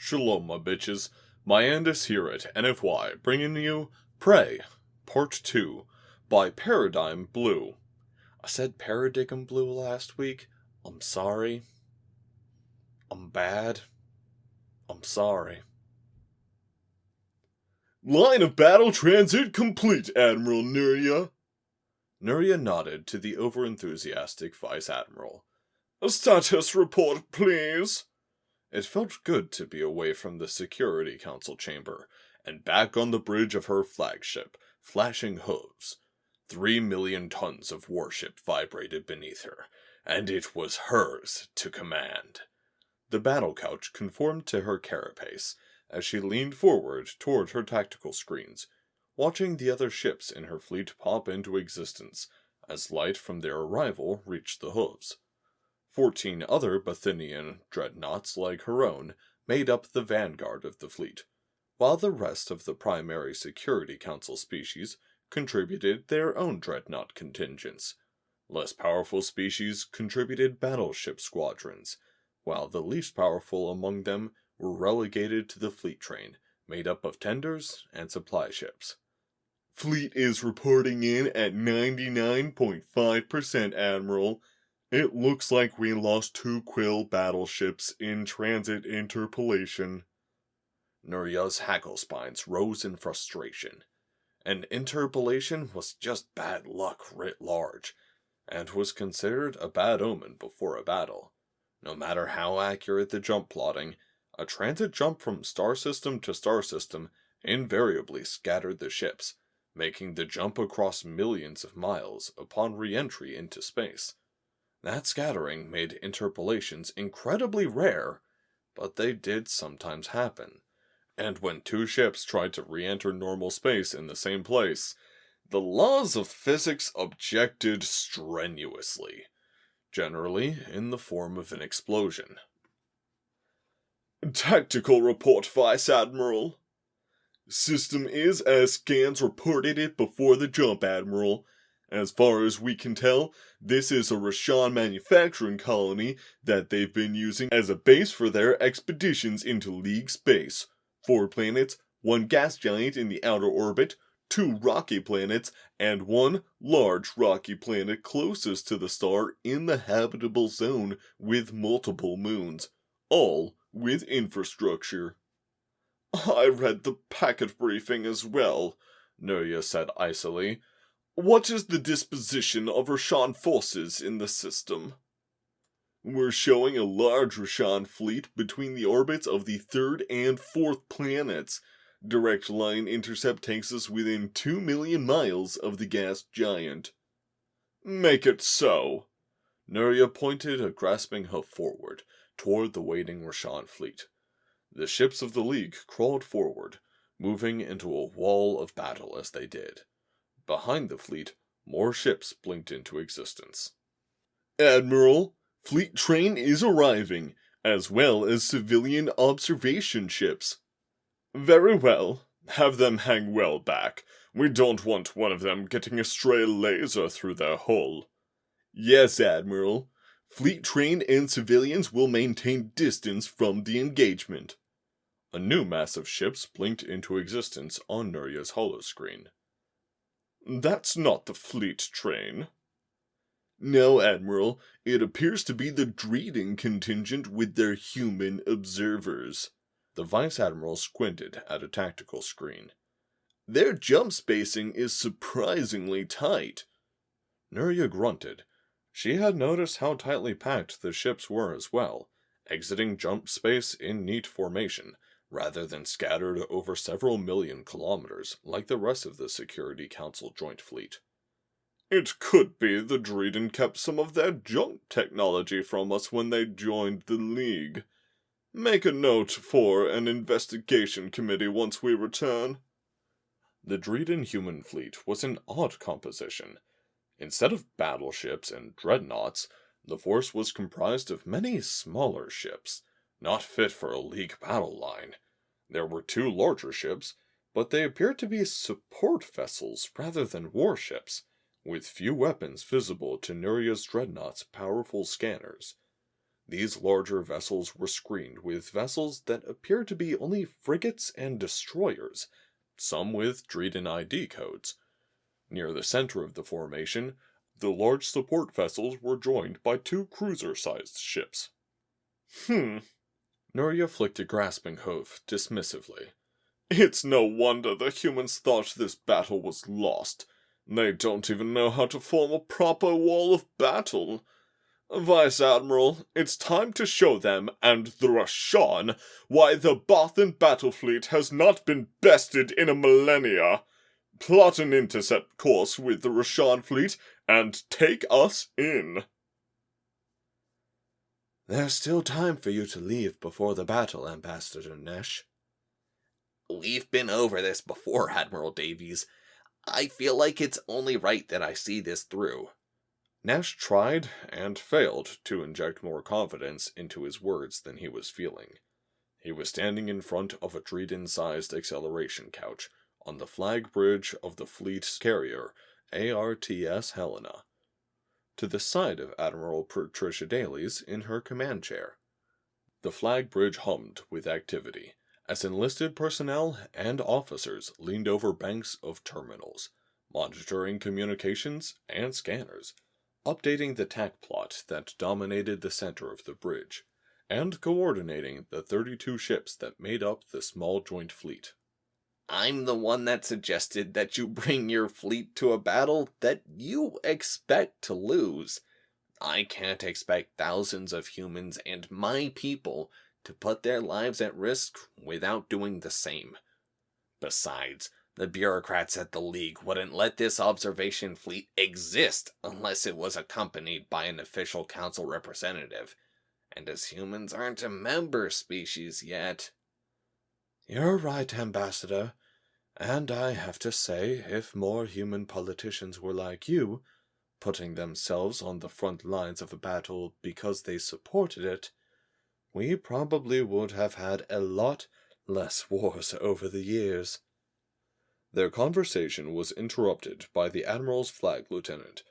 Shalom, my bitches. Myandis here at NFY, bringing you Prey, Part 2, by Paradigm Blue. I said Paradigm Blue last week. I'm sorry. I'm bad. I'm sorry. Line of battle transit complete, Admiral Nuria. Nuria nodded to the overenthusiastic Vice Admiral. A status report, please. It felt good to be away from the Security Council chamber, and back on the bridge of her flagship, flashing hooves. 3 million tons of warship vibrated beneath her, and it was hers to command. The battle couch conformed to her carapace, as she leaned forward toward her tactical screens, watching the other ships in her fleet pop into existence, as light from their arrival reached the hooves. 14 other Bithynian dreadnoughts like her own made up the vanguard of the fleet, while the rest of the primary Security Council species contributed their own dreadnought contingents. Less powerful species contributed battleship squadrons, while the least powerful among them were relegated to the fleet train, made up of tenders and supply ships. Fleet is reporting in at 99.5%, Admiral. It looks like we lost 2 Quill battleships in transit interpolation. Nuria's haggle spines rose in frustration. An interpolation was just bad luck writ large, and was considered a bad omen before a battle. No matter how accurate the jump plotting, a transit jump from star system to star system invariably scattered the ships, making the jump across millions of miles upon re-entry into space. That scattering made interpolations incredibly rare, but they did sometimes happen. And when 2 ships tried to re-enter normal space in the same place, the laws of physics objected strenuously, generally in the form of an explosion. Tactical report, Vice Admiral. System is as scans reported it before the jump, Admiral. As far as we can tell, this is a Rashon manufacturing colony that they've been using as a base for their expeditions into League space. 4 planets, 1 gas giant in the outer orbit, 2 rocky planets, and 1 large rocky planet closest to the star in the habitable zone with multiple moons, all with infrastructure. I read the packet briefing as well, Nuria said icily. What is the disposition of Rashon forces in the system? We're showing a large Rashon fleet between the orbits of the 3rd and 4th planets. Direct line intercept takes us within 2 million miles of the gas giant. Make it so. Nuria pointed a grasping hoof forward, toward the waiting Rashon fleet. The ships of the League crawled forward, moving into a wall of battle as they did. Behind the fleet, more ships blinked into existence. Admiral, fleet train is arriving, as well as civilian observation ships. Very well. Have them hang well back. We don't want one of them getting a stray laser through their hull. Yes, Admiral. Fleet train and civilians will maintain distance from the engagement. A new mass of ships blinked into existence on Nuria's holoscreen. That's not the fleet train. No, Admiral, it appears to be the Dreeden contingent with their human observers. The Vice Admiral squinted at a tactical screen. Their jump spacing is surprisingly tight. Nuria grunted. She had noticed how tightly packed the ships were as well, exiting jump space in neat formation, rather than scattered over several million kilometers like the rest of the Security Council Joint Fleet. It could be the Dreeden kept some of their junk technology from us when they joined the League. Make a note for an investigation committee once we return. The Dreeden human fleet was an odd composition. Instead of battleships and dreadnoughts, the force was comprised of many smaller ships, not fit for a League battle line. There were 2 larger ships, but they appeared to be support vessels rather than warships, with few weapons visible to Nuria's dreadnought's powerful scanners. These larger vessels were screened with vessels that appeared to be only frigates and destroyers, some with Dreden ID codes. Near the center of the formation, the large support vessels were joined by two cruiser-sized ships. Nuria flicked a grasping hoof dismissively. It's no wonder the humans thought this battle was lost. They don't even know how to form a proper wall of battle. Vice Admiral, it's time to show them and the Rashon why the Bothan battle fleet has not been bested in a millennia. Plot an intercept course with the Rashon fleet and take us in. There's still time for you to leave before the battle, Ambassador Nesh. We've been over this before, Admiral Davies. I feel like it's only right that I see this through. Nash tried and failed to inject more confidence into his words than he was feeling. He was standing in front of a Dreden-sized acceleration couch on the flag bridge of the fleet's carrier, ARTS Helena, to the side of Admiral Patricia Daly's in her command chair. The flag bridge hummed with activity, as enlisted personnel and officers leaned over banks of terminals, monitoring communications and scanners, updating the TAC plot that dominated the center of the bridge, and coordinating the 32 ships that made up the small joint fleet. I'm the one that suggested that you bring your fleet to a battle that you expect to lose. I can't expect thousands of humans and my people to put their lives at risk without doing the same. Besides, the bureaucrats at the League wouldn't let this observation fleet exist unless it was accompanied by an official council representative. And as humans aren't a member species yet... You're right, Ambassador. And I have to say, if more human politicians were like you, putting themselves on the front lines of a battle because they supported it, we probably would have had a lot less wars over the years. Their conversation was interrupted by the Admiral's flag lieutenant.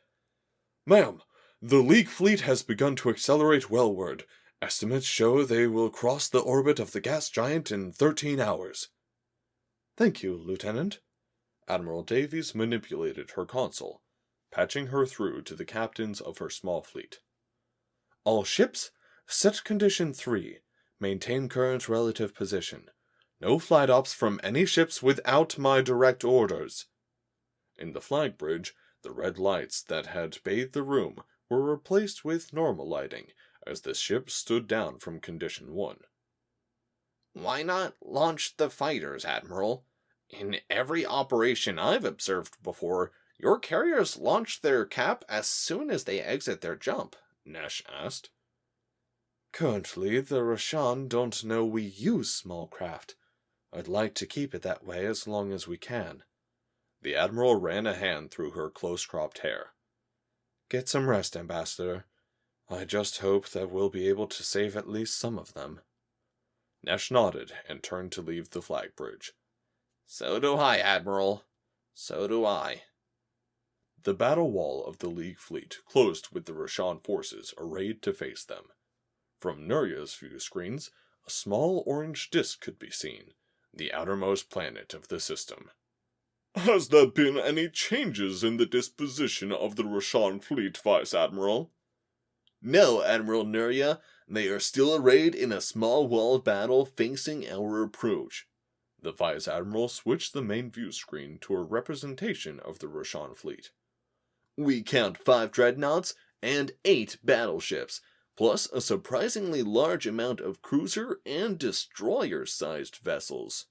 Ma'am, the League fleet has begun to accelerate wellward. Estimates show they will cross the orbit of the gas giant in 13 hours. Thank you, Lieutenant. Admiral Davies manipulated her console, patching her through to the captains of her small fleet. All ships, set condition 3. Maintain current relative position. No flight ops from any ships without my direct orders. In the flag bridge, the red lights that had bathed the room were replaced with normal lighting as the ship stood down from condition 1. Why not launch the fighters, Admiral? In every operation I've observed before, your carriers launch their cap as soon as they exit their jump, Nesh asked. Currently, the Rashon don't know we use small craft. I'd like to keep it that way as long as we can. The Admiral ran a hand through her close-cropped hair. Get some rest, Ambassador. I just hope that we'll be able to save at least some of them. Nesh nodded and turned to leave the flag bridge. So do I, Admiral. So do I. The battle wall of the League fleet closed with the Rashon forces arrayed to face them. From Nuria's view screens, a small orange disk could be seen, the outermost planet of the system. Has there been any changes in the disposition of the Rashon fleet, Vice Admiral? No, Admiral Nuria. They are still arrayed in a small walled battle facing our approach. The Vice Admiral switched the main view screen to a representation of the Rashon fleet. We count 5 dreadnoughts and 8 battleships, plus a surprisingly large amount of cruiser and destroyer-sized vessels.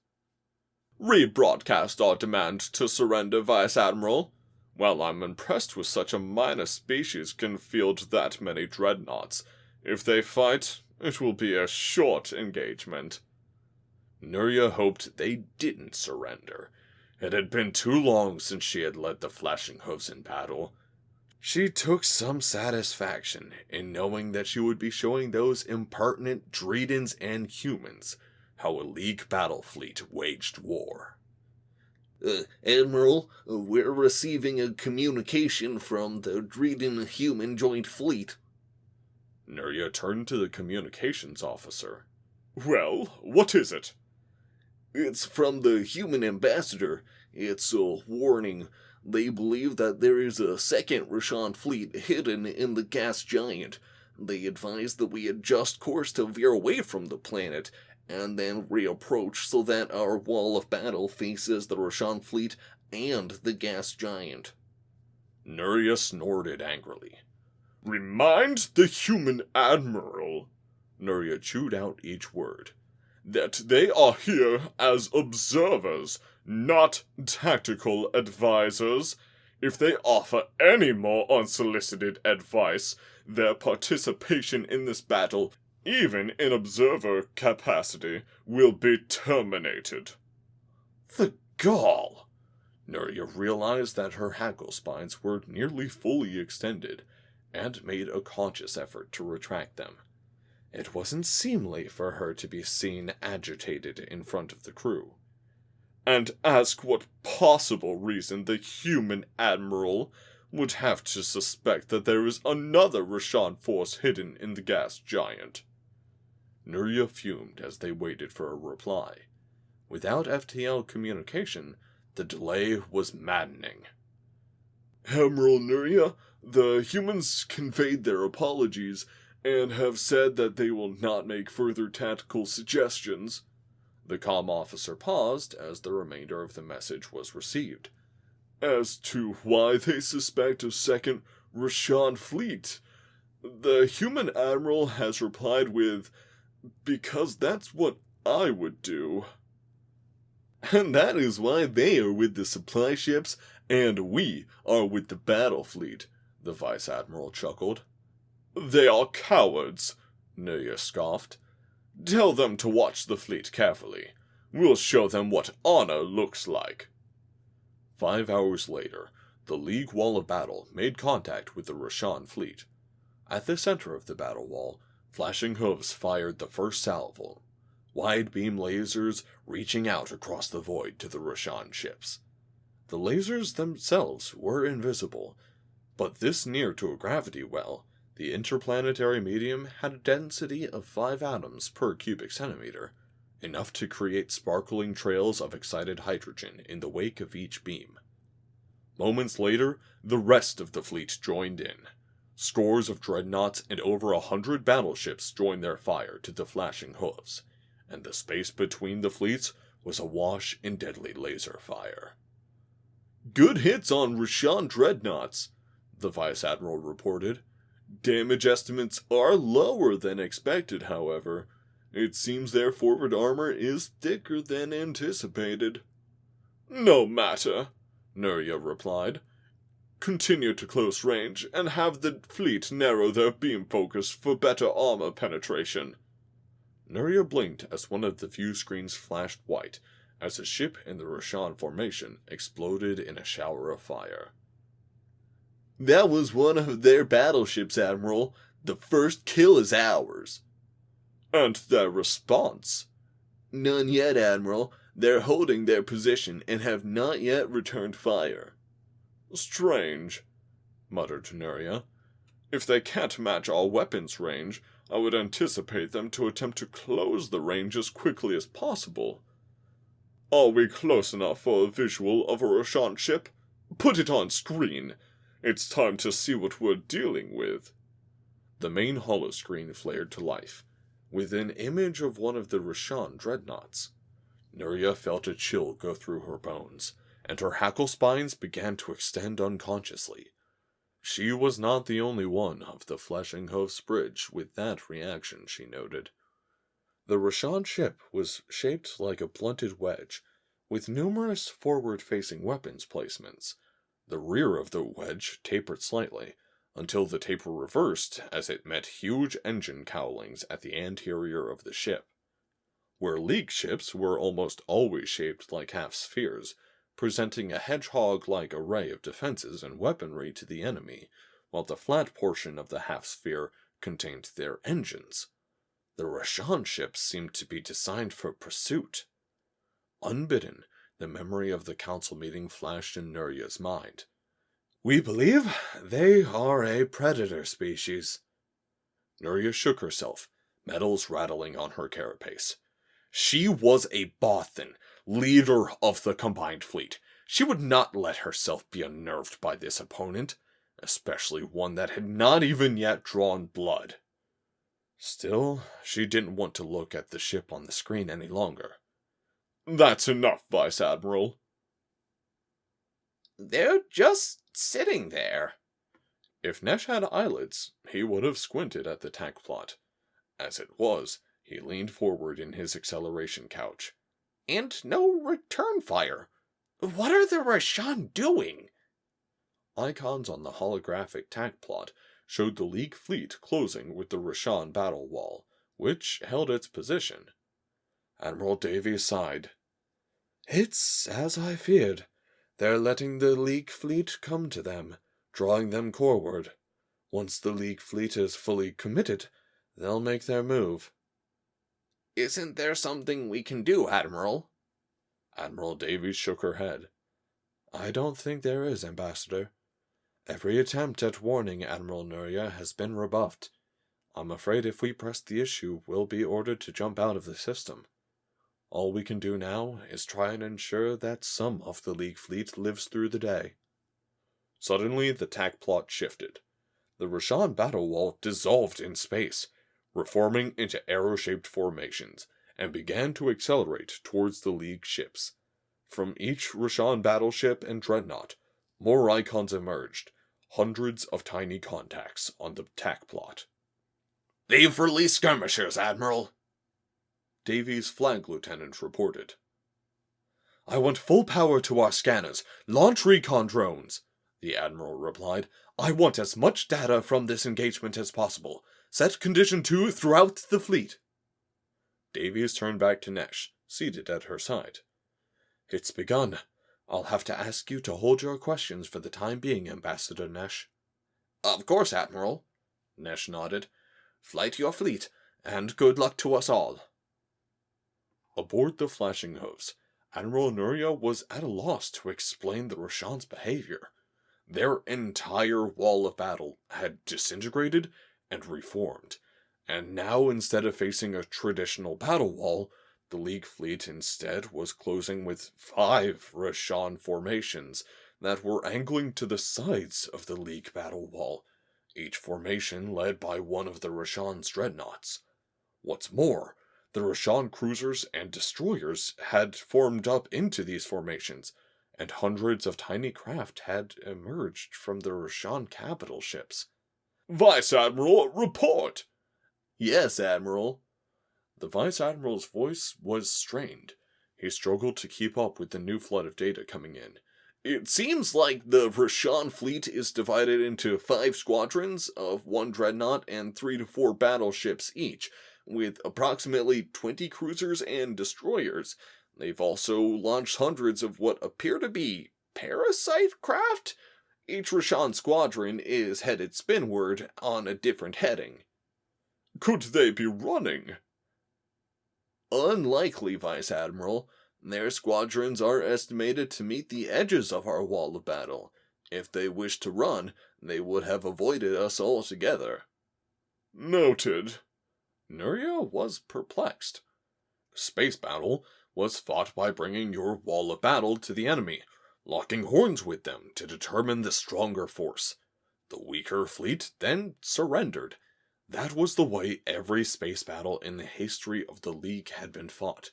Rebroadcast our demand to surrender, Vice Admiral. Well, I'm impressed with such a minor species can field that many dreadnoughts. If they fight, it will be a short engagement. Nuria hoped they didn't surrender. It had been too long since she had led the Flashing Hooves in battle. She took some satisfaction in knowing that she would be showing those impertinent Dredens and humans how a League battle fleet waged war. Admiral, we're receiving a communication from the Dreden human joint fleet. Nuria turned to the communications officer. Well, what is it? It's from the human ambassador. It's a warning. They believe that there is a second Rashon fleet hidden in the gas giant. They advise that we adjust course to veer away from the planet, and then reapproach so that our wall of battle faces the Rashon fleet and the gas giant. Nuria snorted angrily. Remind the human admiral, Nuria chewed out each word, that they are here as observers, not tactical advisors. If they offer any more unsolicited advice, their participation in this battle, even in observer capacity, will be terminated. The gall! Nuria realized that her hackle spines were nearly fully extended, and made a conscious effort to retract them. It wasn't seemly for her to be seen agitated in front of the crew. And ask what possible reason the human admiral would have to suspect that there is another Rashon force hidden in the gas giant. Nuria fumed as they waited for a reply. Without FTL communication, the delay was maddening. Admiral Nuria, the humans conveyed their apologies and have said that they will not make further tactical suggestions. The comm officer paused as the remainder of the message was received. As to why they suspect a second Rashon fleet, the human admiral has replied with, "Because that's what I would do." And that is why they are with the supply ships and we are with the battle fleet, the Vice Admiral chuckled. They are cowards, Nuria scoffed. Tell them to watch the fleet carefully. We'll show them what honor looks like. 5 hours later, the League Wall of Battle made contact with the Rashon fleet. At the center of the battle wall, flashing hooves fired the first salvo, wide-beam lasers reaching out across the void to the Rashon ships. The lasers themselves were invisible, but this near to a gravity well, the interplanetary medium had a density of 5 atoms per cubic centimeter, enough to create sparkling trails of excited hydrogen in the wake of each beam. Moments later, the rest of the fleet joined in. Scores of dreadnoughts and over 100 battleships joined their fire to the flashing hooves, and the space between the fleets was awash in deadly laser fire. Good hits on Rashon dreadnoughts, the Vice Admiral reported. Damage estimates are lower than expected, however. It seems their forward armor is thicker than anticipated. No matter, Nuria replied. Continue to close range and have the fleet narrow their beam focus for better armor penetration. Nuria blinked as one of the view screens flashed white as a ship in the Rashon formation exploded in a shower of fire. That was one of their battleships, Admiral. The first kill is ours. And their response? None yet, Admiral. They're holding their position and have not yet returned fire. Strange, muttered Nuria. If they can't match our weapons range, I would anticipate them to attempt to close the range as quickly as possible. Are we close enough for a visual of a Rashon ship? Put it on screen. It's time to see what we're dealing with. The main holoscreen flared to life, with an image of one of the Rashon dreadnoughts. Nuria felt a chill go through her bones, and her hackle spines began to extend unconsciously. She was not the only one of the Fleshing Hoof's bridge with that reaction, she noted. The Rashon ship was shaped like a blunted wedge, with numerous forward-facing weapons placements. The rear of the wedge tapered slightly, until the taper reversed as it met huge engine cowlings at the anterior of the ship. Where League ships were almost always shaped like half-spheres, presenting a hedgehog-like array of defenses and weaponry to the enemy, while the flat portion of the half-sphere contained their engines. The Rashon ships seemed to be designed for pursuit. Unbidden, the memory of the council meeting flashed in Nuria's mind. We believe they are a predator species. Nuria shook herself, metals rattling on her carapace. She was a Bothan, leader of the combined fleet. She would not let herself be unnerved by this opponent, especially one that had not even yet drawn blood. Still, she didn't want to look at the ship on the screen any longer. That's enough, Vice Admiral. They're just sitting there. If Nesh had eyelids, he would have squinted at the tack plot. As it was, he leaned forward in his acceleration couch. And no return fire. What are the Rashon doing? Icons on the holographic tack plot showed the League fleet closing with the Rashon battle wall, which held its position. Admiral Davies sighed. It's as I feared. They're letting the League fleet come to them, drawing them forward. Once the League fleet is fully committed, they'll make their move. Isn't there something we can do, Admiral? Admiral Davies shook her head. I don't think there is, Ambassador. Every attempt at warning Admiral Nuria has been rebuffed. I'm afraid if we press the issue, we'll be ordered to jump out of the system. All we can do now is try and ensure that some of the League fleet lives through the day. Suddenly, the tack plot shifted. The Rashon battle wall dissolved in space, reforming into arrow-shaped formations, and began to accelerate towards the League ships. From each Rashon battleship and dreadnought, more icons emerged, hundreds of tiny contacts on the tack plot. They've released skirmishers, Admiral. Davies' flag lieutenant reported. I want full power to our scanners. Launch recon drones, the Admiral replied. I want as much data from this engagement as possible. Set Condition 2 throughout the fleet. Davies turned back to Nesh, seated at her side. It's begun. I'll have to ask you to hold your questions for the time being, Ambassador Nesh. Of course, Admiral. Nesh nodded. Flight your fleet, and good luck to us all. Aboard the flashing hooves, Admiral Nuria was at a loss to explain the Rashon's behavior. Their entire wall of battle had disintegrated and reformed, and now instead of facing a traditional battle wall, the League fleet instead was closing with 5 Rashon formations that were angling to the sides of the League battle wall, each formation led by one of the Rashon's dreadnoughts. What's more, the Rashon cruisers and destroyers had formed up into these formations, and hundreds of tiny craft had emerged from the Rashon capital ships. Vice Admiral, report! Yes, Admiral. The Vice Admiral's voice was strained. He struggled to keep up with the new flood of data coming in. It seems like the Rashon fleet is divided into 5 squadrons of 1 dreadnought and 3 to 4 battleships each, with approximately 20 cruisers and destroyers. They've also launched hundreds of what appear to be parasite craft. Each Rashon squadron is headed spinward on a different heading. Could they be running? Unlikely, Vice Admiral. Their squadrons are estimated to meet the edges of our wall of battle. If they wished to run, they would have avoided us altogether. Noted. Nuria was perplexed. Space battle was fought by bringing your wall of battle to the enemy, locking horns with them to determine the stronger force. The weaker fleet then surrendered. That was the way every space battle in the history of the League had been fought.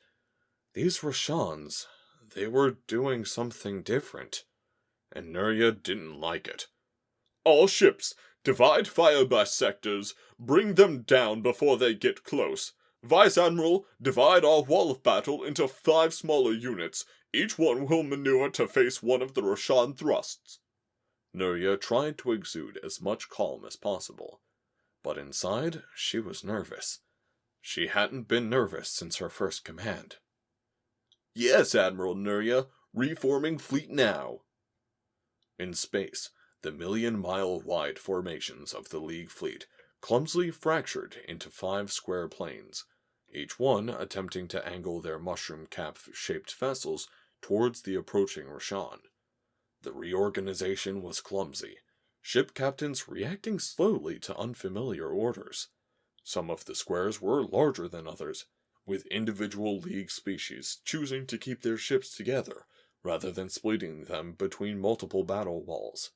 These Rashons, they were doing something different, and Nuria didn't like it. All ships, divide fire by sectors, bring them down before they get close. Vice Admiral, divide our wall of battle into 5 smaller units. Each one will maneuver to face one of the Rashon thrusts. Nuria tried to exude as much calm as possible, but inside she was nervous. She hadn't been nervous since her first command. Yes, Admiral Nuria, reforming fleet now. In space, the million-mile-wide formations of the League fleet clumsily fractured into 5 square planes, each one attempting to angle their mushroom-cap-shaped vessels towards the approaching Rashon. The reorganization was clumsy, ship captains reacting slowly to unfamiliar orders. Some of the squares were larger than others, with individual League species choosing to keep their ships together rather than splitting them between multiple battle walls.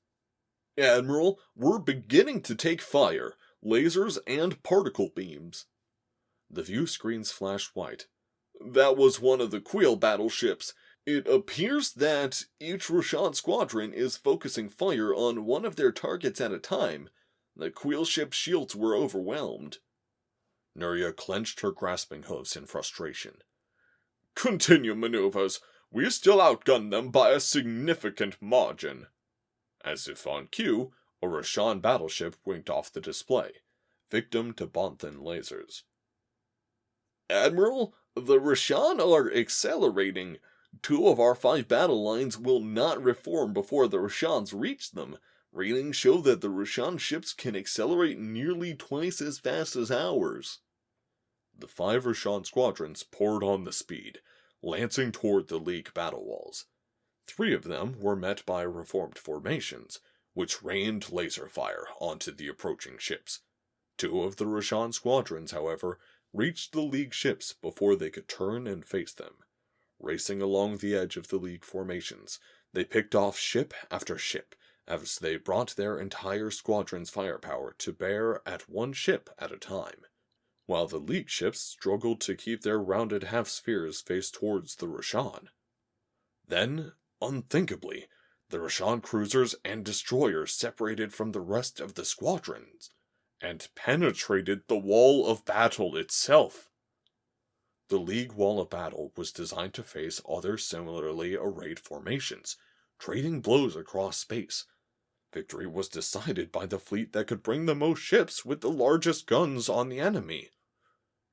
Admiral, we're beginning to take fire, lasers and particle beams. The view screens flashed white. That was one of the Quill battleships. It appears that each Rashon squadron is focusing fire on one of their targets at a time. The Quill ship's shields were overwhelmed. Nuria clenched her grasping hooves in frustration. Continue maneuvers. We still outgun them by a significant margin. As if on cue, a Rashon battleship winked off the display, victim to Bonthan lasers. Admiral, the Rashon are accelerating. 2 of our 5 battle lines will not reform before the Rashons reach them. Readings show that the Rashon ships can accelerate nearly twice as fast as ours. The 5 Rashon squadrons poured on the speed, lancing toward the League battle walls. 3 of them were met by reformed formations, which rained laser fire onto the approaching ships. 2 of the Rashon squadrons, however, reached the League ships before they could turn and face them. Racing along the edge of the League formations, they picked off ship after ship as they brought their entire squadron's firepower to bear at one ship at a time, while the League ships struggled to keep their rounded half-spheres faced towards the Rashon. Then, unthinkably, the Rashon cruisers and destroyers separated from the rest of the squadrons and penetrated the wall of battle itself. The League wall of battle was designed to face other similarly arrayed formations, trading blows across space. Victory was decided by the fleet that could bring the most ships with the largest guns on the enemy.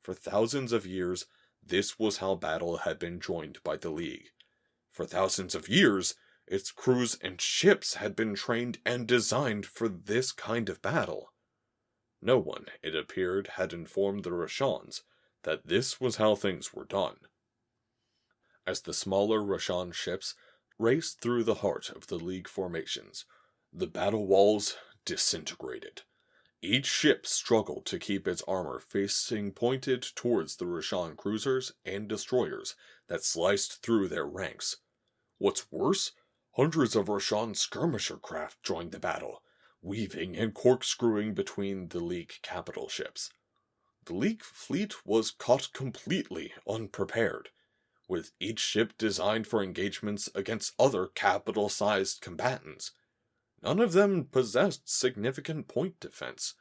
For thousands of years, this was how battle had been joined by the League. For thousands of years, its crews and ships had been trained and designed for this kind of battle. No one, it appeared, had informed the Rashons that this was how things were done. As the smaller Rashon ships raced through the heart of the League formations, the battle walls disintegrated. Each ship struggled to keep its armor facing pointed towards the Rashon cruisers and destroyers that sliced through their ranks. What's worse, hundreds of Rashon skirmisher craft joined the battle, weaving and corkscrewing between the League capital ships. The League fleet was caught completely unprepared, with each ship designed for engagements against other capital-sized combatants. None of them possessed significant point defense,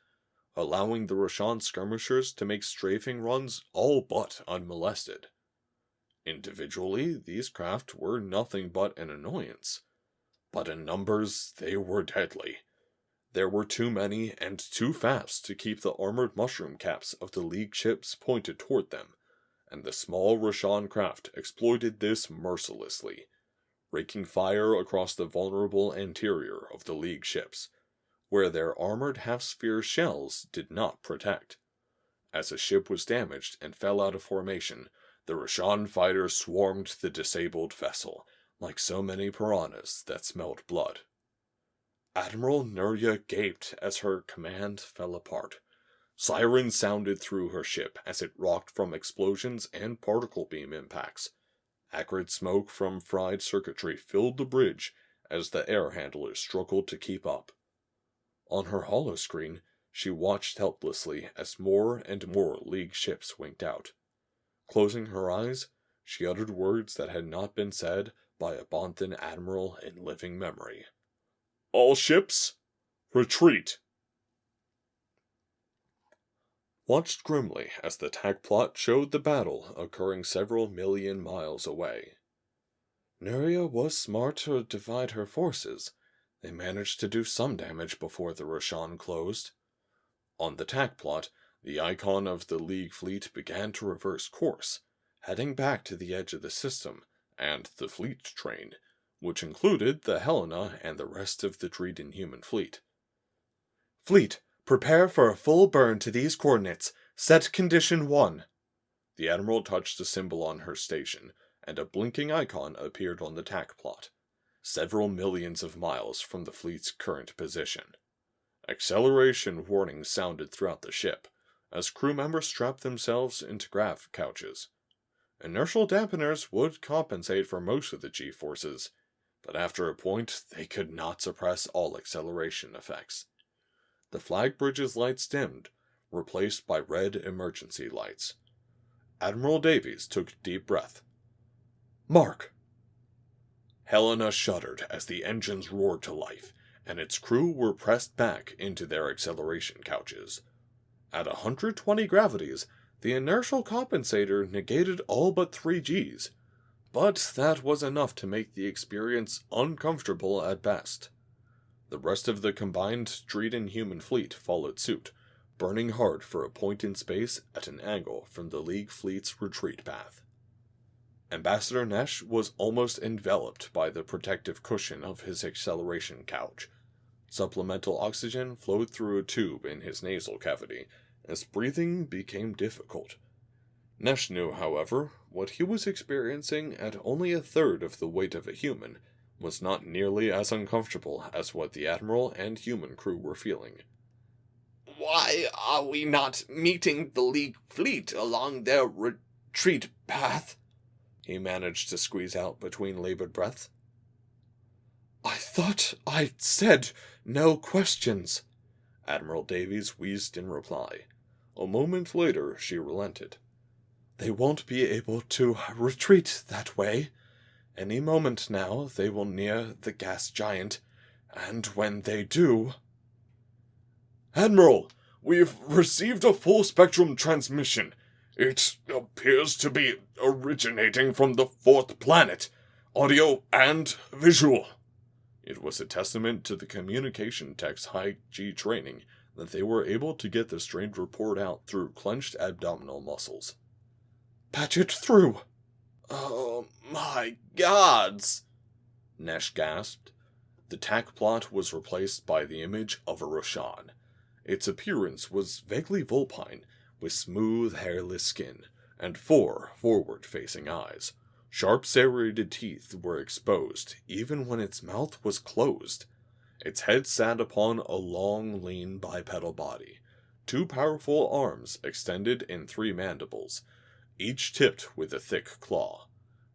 allowing the Rashon skirmishers to make strafing runs all but unmolested. Individually, these craft were nothing but an annoyance, but in numbers they were deadly. There were too many and too fast to keep the armored mushroom caps of the League ships pointed toward them, and the small Rashon craft exploited this mercilessly, raking fire across the vulnerable interior of the League ships, where their armored half-sphere shells did not protect. As a ship was damaged and fell out of formation, the Rashon fighters swarmed the disabled vessel, like so many piranhas that smelled blood. Admiral Nuria gaped as her command fell apart. Sirens sounded through her ship as it rocked from explosions and particle beam impacts. Acrid smoke from fried circuitry filled the bridge as the air handlers struggled to keep up. On her holoscreen, she watched helplessly as more and more League ships winked out. Closing her eyes, she uttered words that had not been said by a Bonthan admiral in living memory. All ships, retreat! Watched grimly as the tac plot showed the battle occurring several million miles away. Nuria was smart to divide her forces. They managed to do some damage before the Rashon closed. On the tac plot, the icon of the League fleet began to reverse course, heading back to the edge of the system and the fleet train, which included the Helena and the rest of the Dreden human fleet. Fleet, prepare for a full burn to these coordinates. Set condition 1. The Admiral touched a symbol on her station, and a blinking icon appeared on the tac plot, several millions of miles from the fleet's current position. Acceleration warnings sounded throughout the ship, as crew members strapped themselves into grav couches. Inertial dampeners would compensate for most of the G-forces, but after a point, they could not suppress all acceleration effects. The flag bridge's lights dimmed, replaced by red emergency lights. Admiral Davies took a deep breath. "Mark!" Helena shuddered as the engines roared to life, and its crew were pressed back into their acceleration couches. At 120 gravities, the inertial compensator negated all but 3 Gs, but that was enough to make the experience uncomfortable at best. The rest of the combined street and human fleet followed suit, burning hard for a point in space at an angle from the League fleet's retreat path. Ambassador Nesh was almost enveloped by the protective cushion of his acceleration couch. Supplemental oxygen flowed through a tube in his nasal cavity, as breathing became difficult. Nesh knew, however, what he was experiencing at only a third of the weight of a human was not nearly as uncomfortable as what the Admiral and human crew were feeling. Why are we not meeting the League fleet along their retreat path? He managed to squeeze out between labored breaths. I thought I said no questions, Admiral Davies wheezed in reply. A moment later, she relented. They won't be able to retreat that way. Any moment now, they will near the gas giant, and when they do... Admiral, we've received a full-spectrum transmission. It appears to be originating from the 4th planet, audio and visual. It was a testament to the communication tech's high-G training that they were able to get the strange report out through clenched abdominal muscles. Patch it through! Oh my gods! Nesh gasped. The tack plot was replaced by the image of a Rashon. Its appearance was vaguely vulpine, with smooth, hairless skin, and 4 forward-facing eyes. Sharp serrated teeth were exposed, even when its mouth was closed. Its head sat upon a long, lean bipedal body. 2 powerful arms extended in 3 mandibles, each tipped with a thick claw.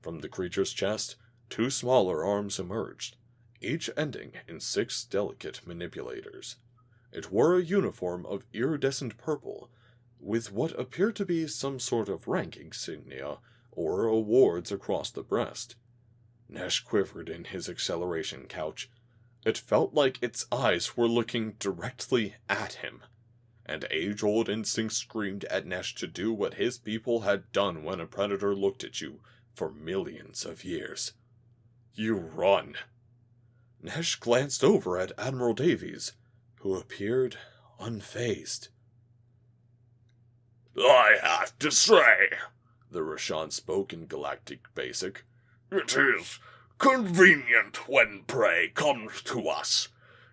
From the creature's chest, 2 smaller arms emerged, each ending in 6 delicate manipulators. It wore a uniform of iridescent purple, with what appeared to be some sort of rank insignia or awards across the breast. Nesh quivered in his acceleration couch. It felt like its eyes were looking directly at him, and age-old instincts screamed at Nesh to do what his people had done when a predator looked at you for millions of years. You run. Nesh glanced over at Admiral Davies, who appeared unfazed. I have to say, the Rashon spoke in Galactic Basic, it is convenient when prey comes to us.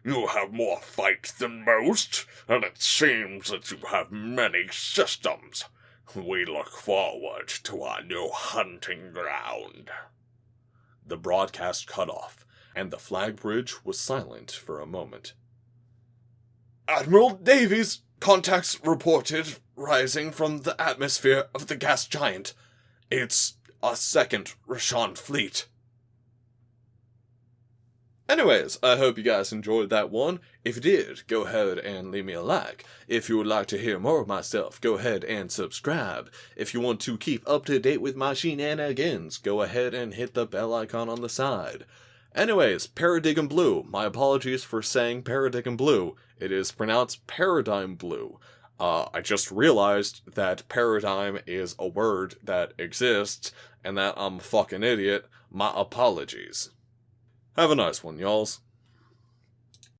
You have more fight than most, and it seems that you have many systems. We look forward to our new hunting ground. The broadcast cut off, and the flag bridge was silent for a moment. Admiral Davies, contacts reported rising from the atmosphere of the gas giant. It's a second Rashon fleet. Anyways, I hope you guys enjoyed that one. If you did, go ahead and leave me a like. If you would like to hear more of my stuff, go ahead and subscribe. If you want to keep up to date with my shenanigans, go ahead and hit the bell icon on the side. Anyways, Paradigm Blue. My apologies for saying Paradigm Blue. It is pronounced Paradigm Blue. I just realized that paradigm is a word that exists, and that I'm a fucking idiot. My apologies. Have a nice one, y'alls.